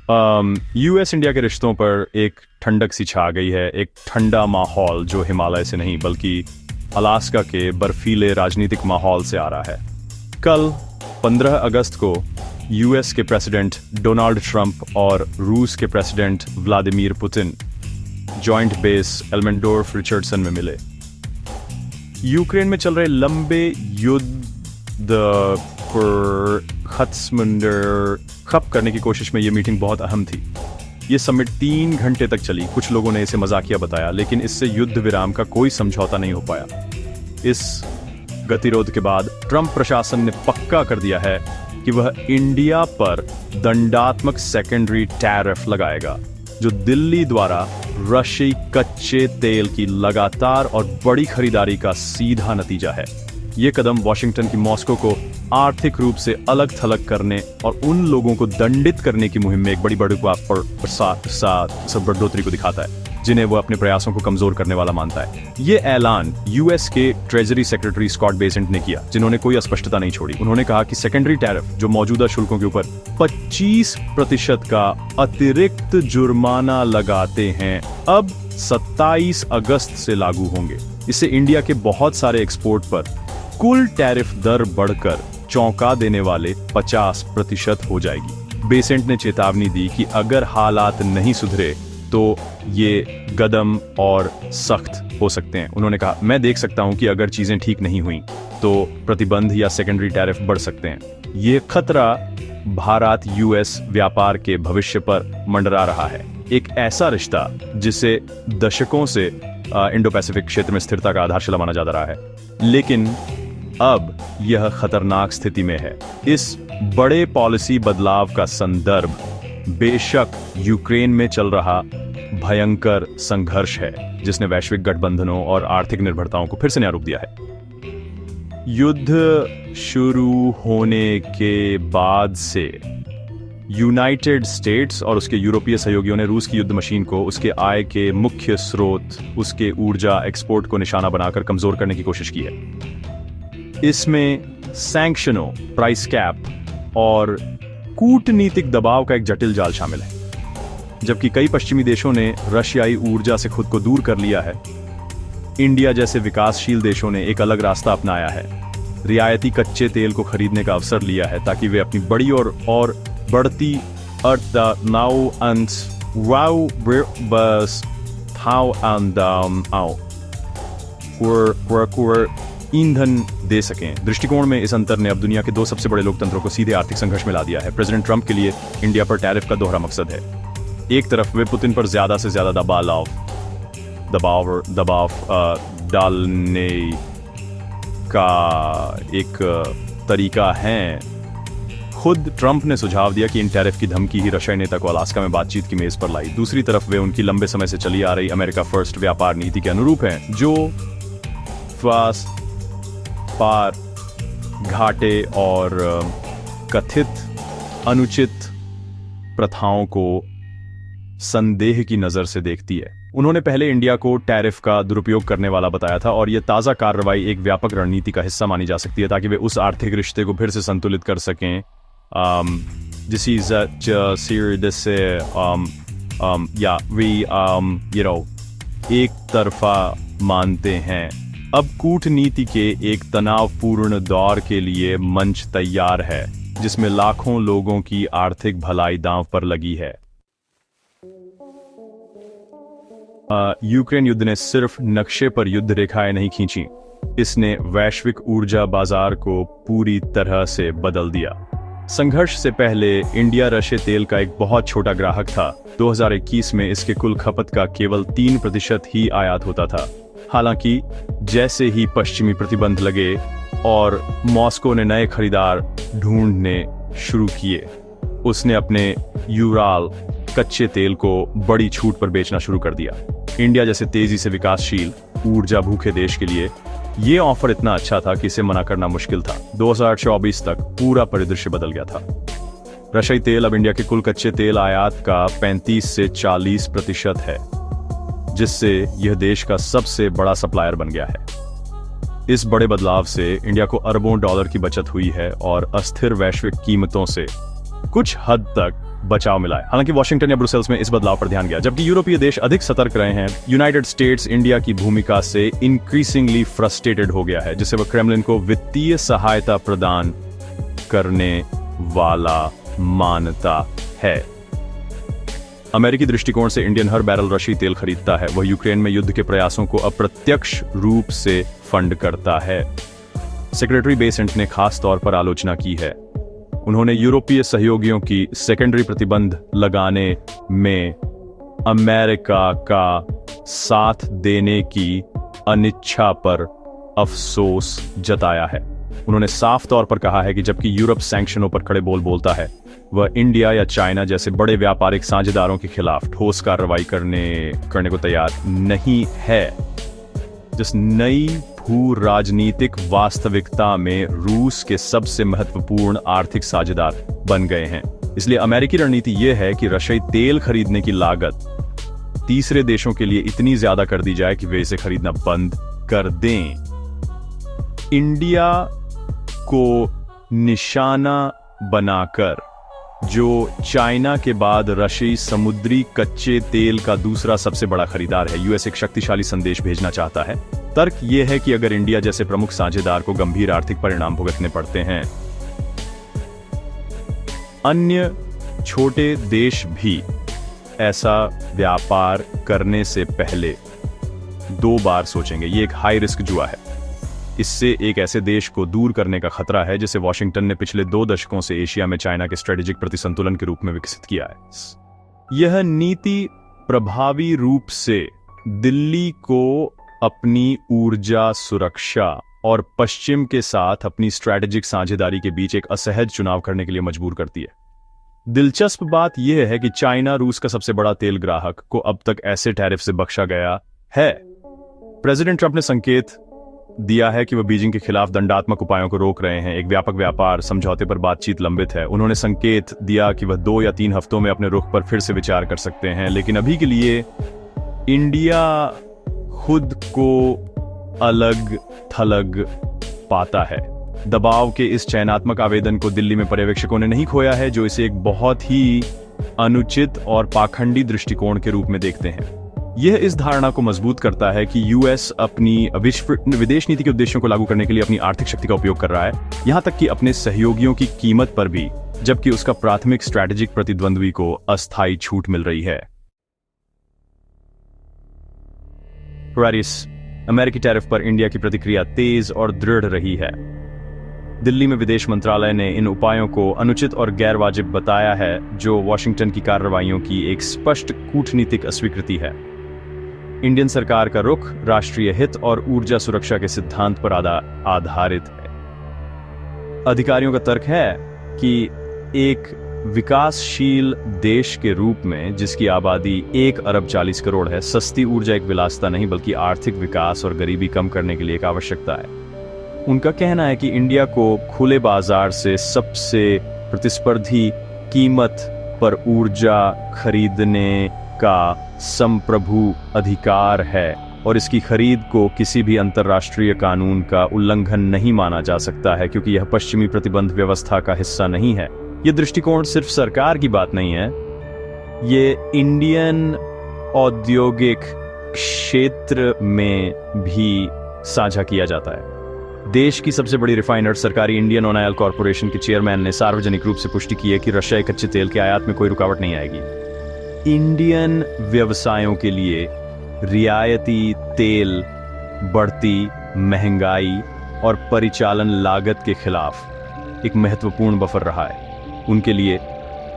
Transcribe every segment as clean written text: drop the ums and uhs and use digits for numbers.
US India के रिश्तों पर एक ठंडक सी छा गई है, एक ठंडा माहौल जो हिमालय से नहीं बल्कि अलास्का के बर्फीले राजनीतिक माहौल से आ रहा है। कल 15 अगस्त को यूएस के प्रेसिडेंट डोनाल्ड ट्रंप और रूस के president Vladimir Putin joint base Elmendorf Richardson में मिले। यूक्रेन में चल रहे लंबे युद्ध पर खत्म करने की कोशिश में यह मीटिंग बहुत अहम थी। ये समिट 3 घंटे तक चली। कुछ लोगों ने इसे मजाकिया बताया, लेकिन इससे युद्ध विराम का कोई समझौता नहीं हो पाया। इस गतिरोध के बाद ट्रंप प्रशासन ने पक्का कर दिया है कि वह इंडिया पर दंडात्मक सेकेंडरी टैरिफ लगाएगा, जो दिल्ली द्वारा रशियाई कच्चे तेल की लगातार और बड़ी खरीदारी का सीधा नतीजा है। ये कदम वॉशिंगटन की मॉस्को को आर्थिक रूप से अलग थलग करने और उन लोगों को दंडित करने की मुहिम में एक बड़ी बढ़ोतरी को दिखाता है, जिन्हें वो अपने प्रयासों को कमजोर करने वाला मानता है। ये ऐलान यूएस के ट्रेजरी सेक्रेटरी स्कॉट बेसेंट ने किया, जिन्होंने कोई अस्पष्टता नहीं छोड़ी। उन्होंने कहा कि सेकेंडरी टैरिफ, जो मौजूदा शुल्कों के ऊपर 25% का अतिरिक्त जुर्माना लगाते हैं, अब 27 अगस्त से लागू होंगे। इससे इंडिया के बहुत सारे एक्सपोर्ट पर कुल टैरिफ दर बढ़कर चौंका देने वाले 50% हो जाएगी। बेसेंट ने चेतावनी दी कि अगर हालात नहीं सुधरे तो ये कदम और सख्त हो सकते हैं। उन्होंने कहा, मैं देख सकता हूं कि अगर चीजें ठीक नहीं हुई तो प्रतिबंध या सेकेंडरी टैरिफ बढ़ सकते हैं। ये खतरा भारत यूएस व्यापार के भविष्य पर मंडरा रहा है। एक ऐसा रिश्ता जिसे दशकों से इंडो पैसिफिक क्षेत्र में स्थिरता का आधारशिला माना जाता रहा है, लेकिन अब यह खतरनाक स्थिति में है। इस बड़े पॉलिसी बदलाव का संदर्भ बेशक यूक्रेन में चल रहा भयंकर संघर्ष है, जिसने वैश्विक गठबंधनों और आर्थिक निर्भरताओं को फिर से नया रूप दिया है। युद्ध शुरू होने के बाद से यूनाइटेड स्टेट्स और उसके यूरोपीय सहयोगियों ने रूस की युद्ध मशीन को उसके आय के मुख्य स्रोत, उसके ऊर्जा एक्सपोर्ट को निशाना बनाकर कमजोर करने की कोशिश की है। इसमें सैंक्शनों, प्राइस कैप और कूटनीतिक दबाव का एक जटिल जाल शामिल है। जबकि कई पश्चिमी देशों ने रशियाई ऊर्जा से खुद को दूर कर लिया है, इंडिया जैसे विकासशील देशों ने एक अलग रास्ता अपनाया है। रियायती कच्चे तेल को खरीदने का अवसर लिया है ताकि वे अपनी बड़ी और बढ़ती ईंधन दे सकें। दृष्टिकोण में इस अंतर ने अब दुनिया के 2 सबसे बड़े लोकतंत्रों को सीधे आर्थिक संघर्ष में ला दिया है। प्रेसिडेंट ट्रंप के लिए इंडिया पर टैरिफ का दोहरा मकसद है। एक तरफ वे पुतिन पर ज्यादा से ज्यादा दबाव डालने का एक तरीका है। खुद ट्रंप ने सुझाव दिया कि इन टैरिफ की धमकी ही रशियाई नेता को अलास्का में बातचीत की मेज पर लाई। दूसरी तरफ वे उनकी लंबे समय से चली आ रही अमेरिका फर्स्ट व्यापार नीति के अनुरूप हैं, जो पार घाटे और कथित अनुचित प्रथाओं को संदेह की नजर से देखती है। उन्होंने पहले इंडिया को टैरिफ का दुरुपयोग करने वाला बताया था, और यह ताजा कार्रवाई एक व्यापक रणनीति का हिस्सा मानी जा सकती है ताकि वे उस आर्थिक रिश्ते को फिर से संतुलित कर सकें एक तरफा मानते हैं। अब कूटनीति के एक तनावपूर्ण दौर के लिए मंच तैयार है, जिसमें लाखों लोगों की आर्थिक भलाई दांव पर लगी है। यूक्रेन युद्ध ने सिर्फ नक्शे पर युद्ध रेखाएं नहीं खींची, इसने वैश्विक ऊर्जा बाजार को पूरी तरह से बदल दिया। संघर्ष से पहले इंडिया रशिया तेल का एक बहुत छोटा ग्राहक था। 2021 में इसके कुल खपत का केवल 3% ही आयात होता था। हालांकि जैसे ही पश्चिमी प्रतिबंध लगे और मॉस्को ने नए खरीदार ढूंढने शुरू किए, उसने अपने यूराल कच्चे तेल को बड़ी छूट पर बेचना शुरू कर दिया। इंडिया जैसे तेजी से विकासशील ऊर्जा भूखे देश के लिए ये ऑफर इतना अच्छा था कि इसे मना करना मुश्किल था। 2024 तक पूरा परिदृश्य बदल गया था। रशियाई तेल अब इंडिया के कुल कच्चे तेल आयात का 35 से 40% है, जिससे यह देश का सबसे बड़ा सप्लायर बन गया है। इस बड़े बदलाव से इंडिया को अरबों डॉलर की बचत हुई है और अस्थिर वैश्विक कीमतों से कुछ हद तक बचाव मिला है। हालांकि वॉशिंगटन या ब्रुसेल्स में इस बदलाव पर ध्यान गया, जबकि यूरोपीय देश अधिक सतर्क रहे हैं। यूनाइटेड स्टेट्स इंडिया की भूमिका से इंक्रीजिंगली फ्रस्ट्रेटेड हो गया है, जिससे वह क्रेमलिन को वित्तीय सहायता प्रदान करने वाला मानता है। अमेरिकी दृष्टिकोण से इंडियन हर बैरल रशी तेल खरीदता है। वह यूक्रेन में युद्ध के प्रयासों को अप्रत्यक्ष रूप से फंड करता है। सेक्रेटरी बेसेंट ने खास तौर पर आलोचना की है। उन्होंने यूरोपीय सहयोगियों की सेकेंडरी प्रतिबंध लगाने में अमेरिका का साथ देने की अनिच्छा पर अफसोस जताया है। उन्होंने साफ तौर पर कहा है कि जबकि यूरोप सैंक्शनों पर खड़े बोल बोलता है, वह इंडिया या चाइना जैसे बड़े व्यापारिक साझेदारों के खिलाफ ठोस कार्रवाई करने को तैयार नहीं है। जिस नई भू राजनीतिक वास्तविकता में रूस के सबसे महत्वपूर्ण आर्थिक साझेदार बन गए हैं। इसलिए अमेरिकी रणनीति यह है कि रशियाई तेल खरीदने की लागत तीसरे देशों के लिए इतनी ज्यादा कर दी जाए कि वे इसे खरीदना बंद कर दें। इंडिया को निशाना बनाकर, जो चाइना के बाद रशियाई समुद्री कच्चे तेल का दूसरा सबसे बड़ा खरीदार है, यूएस एक शक्तिशाली संदेश भेजना चाहता है। तर्क यह है कि अगर इंडिया जैसे प्रमुख साझेदार को गंभीर आर्थिक परिणाम भुगतने पड़ते हैं, अन्य छोटे देश भी ऐसा व्यापार करने से पहले 2 बार सोचेंगे। ये एक हाई रिस्क जुआ है। इससे एक ऐसे देश को दूर करने का खतरा है जिसे वॉशिंगटन ने पिछले 2 दशकों से एशिया में चाइना के स्ट्रेटेजिक प्रतिसंतुलन के रूप में विकसित किया है। यह नीति प्रभावी रूप से दिल्ली को अपनी ऊर्जा सुरक्षा और पश्चिम के साथ अपनी स्ट्रेटेजिक साझेदारी के बीच एक असहज चुनाव करने के लिए मजबूर करती है। दिलचस्प बात यह है कि चाइना रूस का सबसे बड़ा तेल ग्राहक को अब तक ऐसे टैरिफ से बख्शा गया है। प्रेसिडेंट ट्रंप ने संकेत दिया है कि वह बीजिंग के खिलाफ दंडात्मक उपायों को रोक रहे हैं। एक व्यापक व्यापार समझौते पर बातचीत लंबित है। उन्होंने संकेत दिया कि वह 2 या 3 हफ्तों में अपने रुख पर फिर से विचार कर सकते हैं, लेकिन अभी के लिए इंडिया खुद को अलग थलग पाता है। दबाव के इस चयनात्मक आवेदन को दिल्ली में पर्यवेक्षकों ने नहीं खोया है, जो इसे एक बहुत ही अनुचित और पाखंडी दृष्टिकोण के रूप में देखते हैं। यह इस धारणा को मजबूत करता है कि यूएस अपनी विदेश नीति के उद्देश्यों को लागू करने के लिए अपनी आर्थिक शक्ति का उपयोग कर रहा है, यहां तक कि अपने सहयोगियों की कीमत पर भी, जबकि उसका प्राथमिक स्ट्रैटेजिक प्रतिद्वंद्वी को अस्थायी छूट मिल रही है। अमेरिकी टैरिफ पर इंडिया की प्रतिक्रिया तेज और दृढ़ रही है। दिल्ली में विदेश मंत्रालय ने इन उपायों को अनुचित और गैर वाजिब बताया है, जो वॉशिंगटन की कार्रवाइयों की एक स्पष्ट कूटनीतिक अस्वीकृति है। इंडियन सरकार का रुख राष्ट्रीय हित और ऊर्जा सुरक्षा के सिद्धांत पर आधारित है। अधिकारियों का तर्क है कि एक विकासशील देश के रूप में, जिसकी आबादी 1 अरब 40 करोड़ है, सस्ती ऊर्जा एक विलासिता नहीं बल्कि आर्थिक विकास और गरीबी कम करने के लिए एक आवश्यकता है। उनका कहना है कि इंडिया को खुले बाजार से सबसे प्रतिस्पर्धी कीमत पर ऊर्जा खरीदने का संप्रभु अधिकार है और इसकी खरीद को किसी भी अंतर्राष्ट्रीय कानून का उल्लंघन नहीं माना जा सकता है, क्योंकि यह पश्चिमी प्रतिबंध व्यवस्था का हिस्सा नहीं है। यह दृष्टिकोण सिर्फ सरकार की बात नहीं है, ये इंडियन औद्योगिक क्षेत्र में भी साझा किया जाता है। देश की सबसे बड़ी रिफाइनर सरकारी इंडियन ऑयल कॉर्पोरेशन के चेयरमैन ने सार्वजनिक रूप से पुष्टि की है कि रशियाई कच्चे तेल के आयात में कोई रुकावट नहीं आएगी। इंडियन व्यवसायों के लिए रियायती तेल बढ़ती महंगाई और परिचालन लागत के खिलाफ एक महत्वपूर्ण बफर रहा है। उनके लिए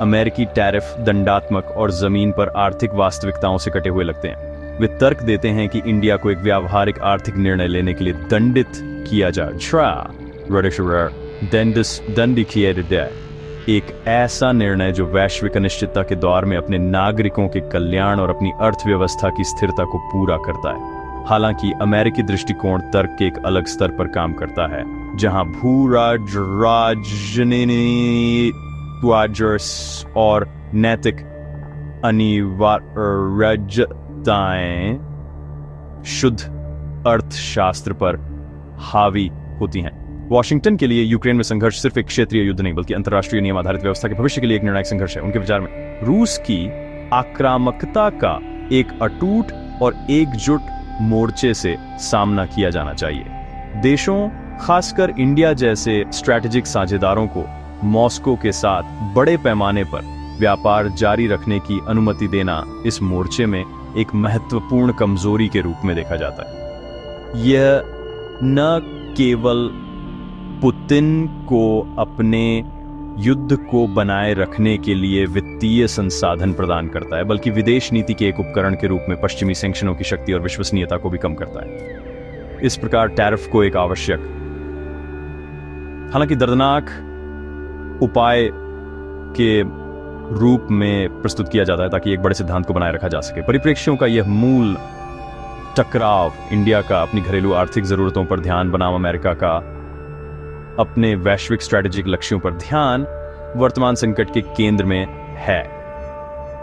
अमेरिकी टैरिफ दंडात्मक और जमीन पर आर्थिक वास्तविकताओं से कटे हुए लगते हैं। वे तर्क देते हैं कि इंडिया को एक व्यावहारिक आर्थिक निर्णय लेने के लिए दंडित किया जाए, एक ऐसा निर्णय जो वैश्विक अनिश्चितता के दौर में अपने नागरिकों के कल्याण और अपनी अर्थव्यवस्था की स्थिरता को पूरा करता है। हालांकि अमेरिकी दृष्टिकोण तर्क के एक अलग स्तर पर काम करता है, जहां और नैतिक अनिवार्यताएं शुद्ध अर्थशास्त्र पर हावी होती हैं। वॉशिंगटन के लिए यूक्रेन में संघर्ष सिर्फ एक क्षेत्रीय युद्ध नहीं बल्कि अंतर्राष्ट्रीय नियम आधारित व्यवस्था के भविष्य के लिए एक निर्णायक संघर्ष है। उनके विचार में रूस की आक्रामकता का एक अटूट और एकजुट मोर्चे से सामना किया जाना चाहिए। देशों, खासकर इंडिया जैसे स्ट्रैटेजिक साझेदारों को मॉस्को के साथ बड़े पैमाने पर व्यापार जारी रखने की अनुमति देना इस मोर्चे में एक महत्वपूर्ण कमजोरी के रूप में देखा जाता है। यह न केवल पुतिन को अपने युद्ध को बनाए रखने के लिए वित्तीय संसाधन प्रदान करता है बल्कि विदेश नीति के एक उपकरण के रूप में पश्चिमी सैंक्शनों की शक्ति और विश्वसनीयता को भी कम करता है। इस प्रकार टैरिफ को एक आवश्यक, हालांकि दर्दनाक उपाय के रूप में प्रस्तुत किया जाता है ताकि एक बड़े सिद्धांत को बनाए रखा जा सके। परिप्रेक्ष्यों का यह मूल टकराव इंडिया का अपनी घरेलू आर्थिक जरूरतों पर ध्यान बनाम अमेरिका का अपने वैश्विक स्ट्रैटेजिक लक्ष्यों पर ध्यान वर्तमान संकट के केंद्र में है।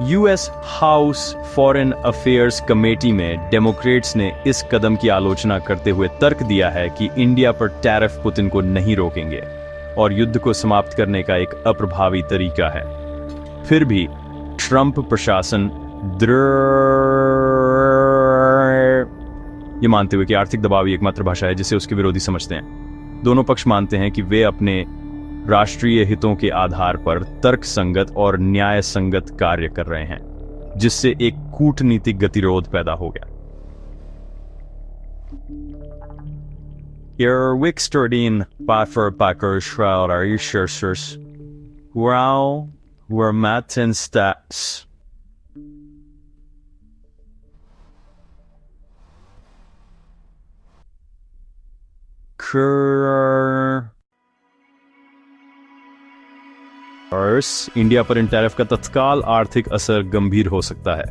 US house foreign affairs committee में डेमोक्रेट्स ने इस कदम की आलोचना करते हुए तर्क दिया है कि इंडिया पर टैरिफ पुतिन को नहीं रोकेंगे और युद्ध को समाप्त करने का एक अप्रभावी तरीका है। फिर भी ट्रंप प्रशासन ये मानते हुए कि आर्थिक दबाव ही एकमात्र भाषा है जिसे उसके विरोधी समझते हैं। दोनों पक्ष मानते हैं कि वे अपने राष्ट्रीय हितों के आधार पर तर्कसंगत और न्याय संगत कार्य कर रहे हैं, जिससे एक कूटनीतिक गतिरोध पैदा हो गया। इंडिया पर इन टैरिफ का तत्काल आर्थिक असर गंभीर हो सकता है।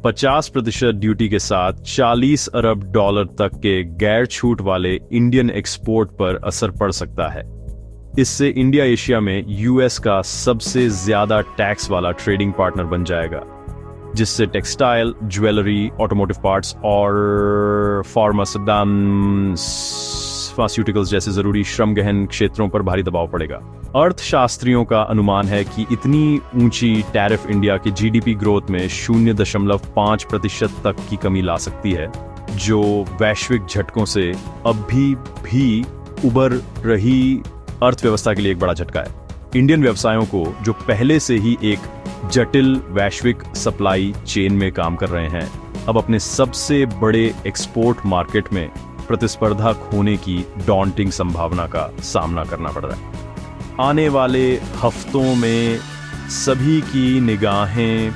50% ड्यूटी के साथ 40 अरब डॉलर तक के गैर छूट वाले इंडियन एक्सपोर्ट पर असर पड़ सकता है। इससे इंडिया एशिया में यूएस का सबसे ज्यादा टैक्स वाला ट्रेडिंग पार्टनर बन जाएगा, जिससे टेक्सटाइल, ज्वेलरी, ऑटोमोटिव पार्ट्स और फार्मास्यूटिकल्स जैसे जरूरी श्रम गहन क्षेत्रों पर भारी दबाव पड़ेगा। अर्थशास्त्रियों का अनुमान है कि इतनी ऊंची टैरिफ इंडिया की जीडीपी ग्रोथ में 0.5% तक की कमी ला सकती है, जो वैश्विक झटकों से अभी भी उबर रही अर्थव्यवस्था के लिए एक बड़ा झटका है। इंडियन व्यवसायों को, जो पहले से ही एक जटिल वैश्विक सप्लाई चेन में काम कर रहे हैं, अब अपने सबसे बड़े एक्सपोर्ट मार्केट में प्रतिस्पर्धा खोने की डॉन्टिंग संभावना का सामना करना पड़ रहा है। आने वाले हफ्तों में सभी की निगाहें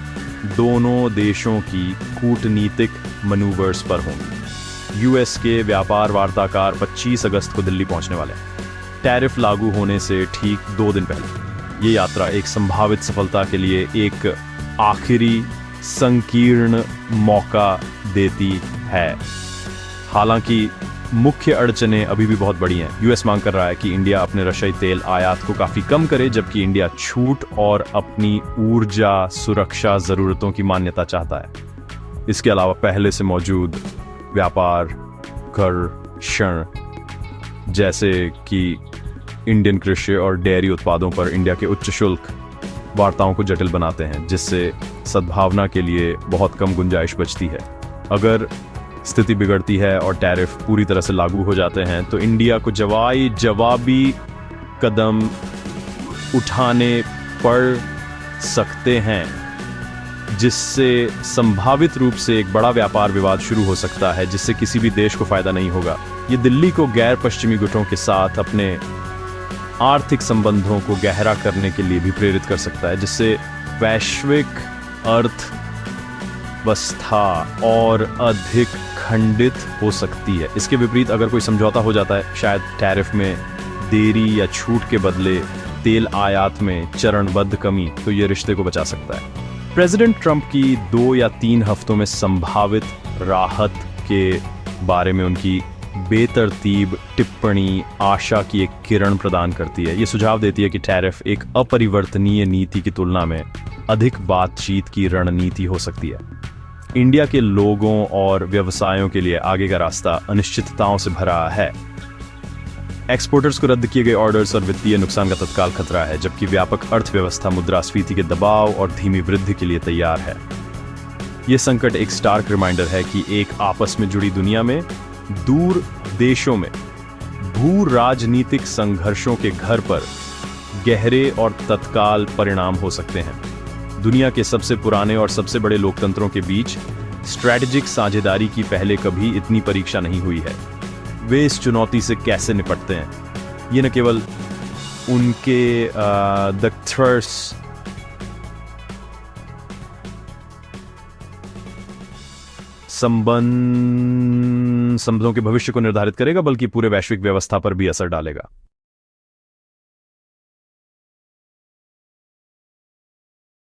दोनों देशों की कूटनीतिक मनूवर्स पर होंगी। यूएस के व्यापार वार्ताकार 25 अगस्त को दिल्ली पहुंचने वाले हैं, टैरिफ लागू होने से ठीक 2 दिन पहले। ये यात्रा एक संभावित सफलता के लिए एक आखिरी संकीर्ण मौका देती है। हालांकि मुख्य अड़चनें अभी भी बहुत बड़ी हैं। यूएस मांग कर रहा है कि इंडिया अपने रशियाई तेल आयात को काफी कम करे, जबकि इंडिया छूट और अपनी ऊर्जा सुरक्षा जरूरतों की मान्यता चाहता है। इसके अलावा पहले से मौजूद व्यापार घर्षण, जैसे कि इंडियन कृषि और डेयरी उत्पादों पर इंडिया के उच्च शुल्क वार्ताओं को जटिल बनाते हैं, जिससे सद्भावना के लिए बहुत कम गुंजाइश बचती है। अगर स्थिति बिगड़ती है और टैरिफ पूरी तरह से लागू हो जाते हैं तो इंडिया को जवाबी कदम उठाने पड़ सकते हैं, जिससे संभावित रूप से एक बड़ा व्यापार विवाद शुरू हो सकता है, जिससे किसी भी देश को फायदा नहीं होगा। ये दिल्ली को गैर पश्चिमी गुटों के साथ अपने आर्थिक संबंधों को गहरा करने के लिए भी प्रेरित कर सकता है, जिससे वैश्विक अर्थव्यवस्था और अधिक खंडित हो सकती है। इसके विपरीत अगर कोई समझौता हो जाता है, शायद टैरिफ में देरी या छूट के बदले तेल आयात में चरणबद्ध कमी, तो ये रिश्ते को बचा सकता है। प्रेसिडेंट ट्रंप की 2 या 3 हफ्तों में संभावित राहत के बारे में उनकी बेतरतीब टिप्पणी आशा की एक किरण प्रदान करती है। ये सुझाव देती है कि टैरिफ एक अपरिवर्तनीय नीति की तुलना में अधिक बातचीत की रणनीति हो सकती है। इंडिया के लोगों और व्यवसायों के लिए आगे का रास्ता अनिश्चितताओं से भरा है। एक्सपोर्टर्स को रद्द किए गए ऑर्डर्स और वित्तीय नुकसान का तत्काल खतरा है, जबकि व्यापक अर्थव्यवस्था मुद्रास्फीति के दबाव और धीमी वृद्धि के लिए तैयार है। यह संकट एक स्टार्क रिमाइंडर है कि एक आपस में जुड़ी दुनिया में दूर देशों में भू राजनीतिक संघर्षों के घर पर गहरे और तत्काल परिणाम हो सकते हैं। दुनिया के सबसे पुराने और सबसे बड़े लोकतंत्रों के बीच स्ट्रैटेजिक साझेदारी की पहले कभी इतनी परीक्षा नहीं हुई है। वे इस चुनौती से कैसे निपटते हैं, ये न केवल उनके द थर्स संबंधों के भविष्य को निर्धारित करेगा, बल्कि पूरे वैश्विक व्यवस्था पर भी असर डालेगा।